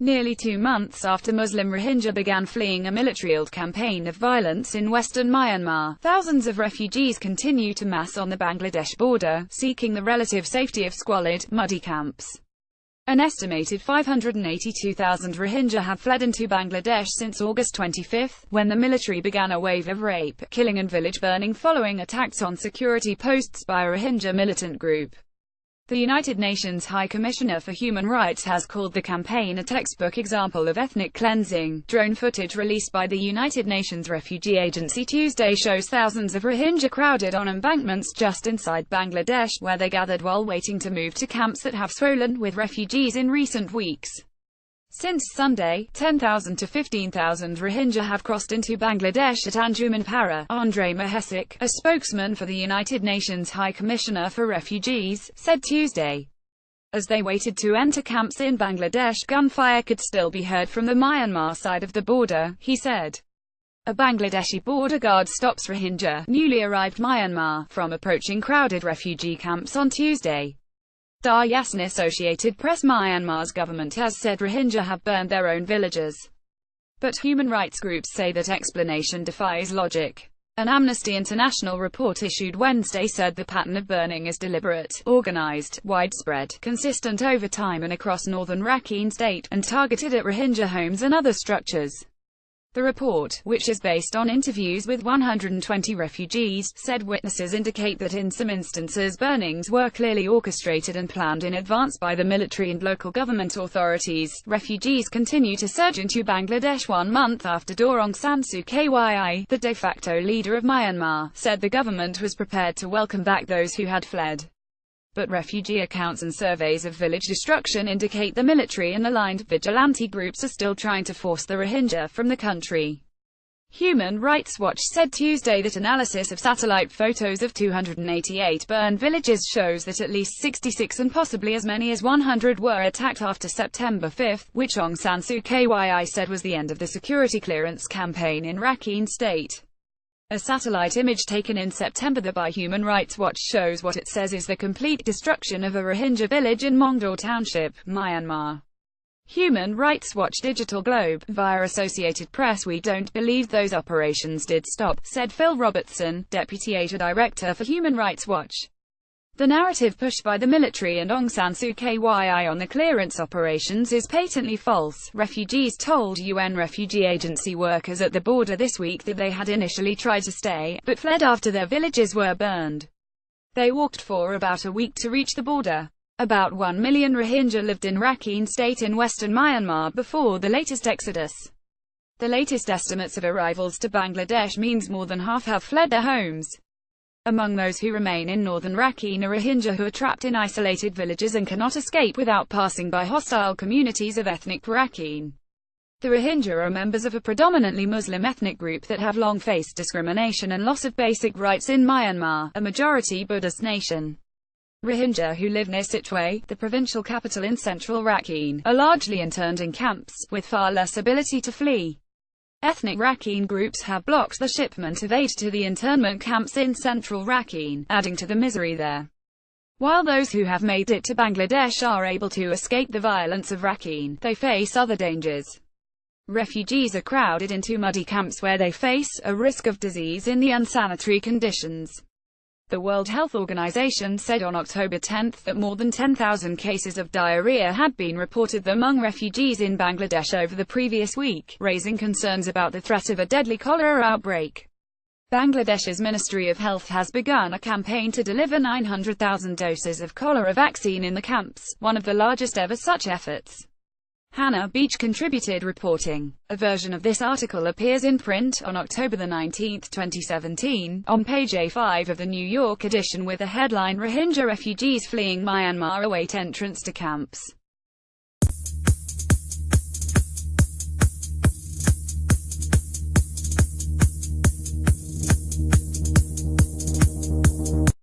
Nearly 2 months after Muslim Rohingya began fleeing a militaryled campaign of violence in western Myanmar, thousands of refugees continue to mass on the Bangladesh border, seeking the relative safety of squalid, muddy camps. An estimated 582,000 Rohingya have fled into Bangladesh since August 25, when the military began a wave of rape, killing and village burning following attacks on security posts by a Rohingya militant group. The United Nations High Commissioner for Human Rights has called the campaign a textbook example of ethnic cleansing. Drone footage released by the United Nations Refugee Agency Tuesday shows thousands of Rohingya crowded on embankments just inside Bangladesh, where they gathered while waiting to move to camps that have swollen with refugees in recent weeks. Since Sunday, 10,000 to 15,000 Rohingya have crossed into Bangladesh at Anjuman Para. Andrej Mahecic, a spokesman for the United Nations High Commissioner for Refugees, said Tuesday. As they waited to enter camps in Bangladesh, gunfire could still be heard from the Myanmar side of the border, he said. A Bangladeshi border guard stops Rohingya, newly arrived Myanmar, from approaching crowded refugee camps on Tuesday. Associated Press Myanmar's government has said Rohingya have burned their own villages. But human rights groups say that explanation defies logic. An Amnesty International report issued Wednesday said the pattern of burning is deliberate, organized, widespread, consistent over time and across northern Rakhine state, and targeted at Rohingya homes and other structures. The report, which is based on interviews with 120 refugees, said witnesses indicate that in some instances burnings were clearly orchestrated and planned in advance by the military and local government authorities. Refugees continue to surge into Bangladesh 1 month after Aung San Suu Kyi, the de facto leader of Myanmar, said the government was prepared to welcome back those who had fled. But refugee accounts and surveys of village destruction indicate the military and aligned vigilante groups are still trying to force the Rohingya from the country. Human Rights Watch said Tuesday that analysis of satellite photos of 288 burned villages shows that at least 66 and possibly as many as 100 were attacked after September 5, which Aung San Suu Kyi said was the end of the security clearance campaign in Rakhine state. A satellite image taken in September by Human Rights Watch shows what it says is the complete destruction of a Rohingya village in Mongdor Township, Myanmar. Human Rights Watch Digital Globe, via Associated Press: "We don't believe those operations did stop," said Phil Robertson, Deputy Asia Director for Human Rights Watch. The narrative pushed by the military and Aung San Suu Kyi on the clearance operations is patently false. Refugees told UN Refugee Agency workers at the border this week that they had initially tried to stay, but fled after their villages were burned. They walked for about a week to reach the border. About 1 million Rohingya lived in Rakhine state in western Myanmar before the latest exodus. The latest estimates of arrivals to Bangladesh means more than half have fled their homes. Among those who remain in northern Rakhine are Rohingya who are trapped in isolated villages and cannot escape without passing by hostile communities of ethnic Rakhine. The Rohingya are members of a predominantly Muslim ethnic group that have long faced discrimination and loss of basic rights in Myanmar, a majority Buddhist nation. Rohingya who live near Sittwe, the provincial capital in central Rakhine, are largely interned in camps, with far less ability to flee. Ethnic Rakhine groups have blocked the shipment of aid to the internment camps in central Rakhine, adding to the misery there. While those who have made it to Bangladesh are able to escape the violence of Rakhine, they face other dangers. Refugees are crowded into muddy camps where they face a risk of disease in the unsanitary conditions. The World Health Organization said on October 10 that more than 10,000 cases of diarrhea had been reported among refugees in Bangladesh over the previous week, raising concerns about the threat of a deadly cholera outbreak. Bangladesh's Ministry of Health has begun a campaign to deliver 900,000 doses of cholera vaccine in the camps, one of the largest ever such efforts. Hannah Beach contributed reporting. A version of this article appears in print on October 19, 2017, on page A5 of the New York edition with the headline "Rohingya refugees fleeing Myanmar await entrance to camps."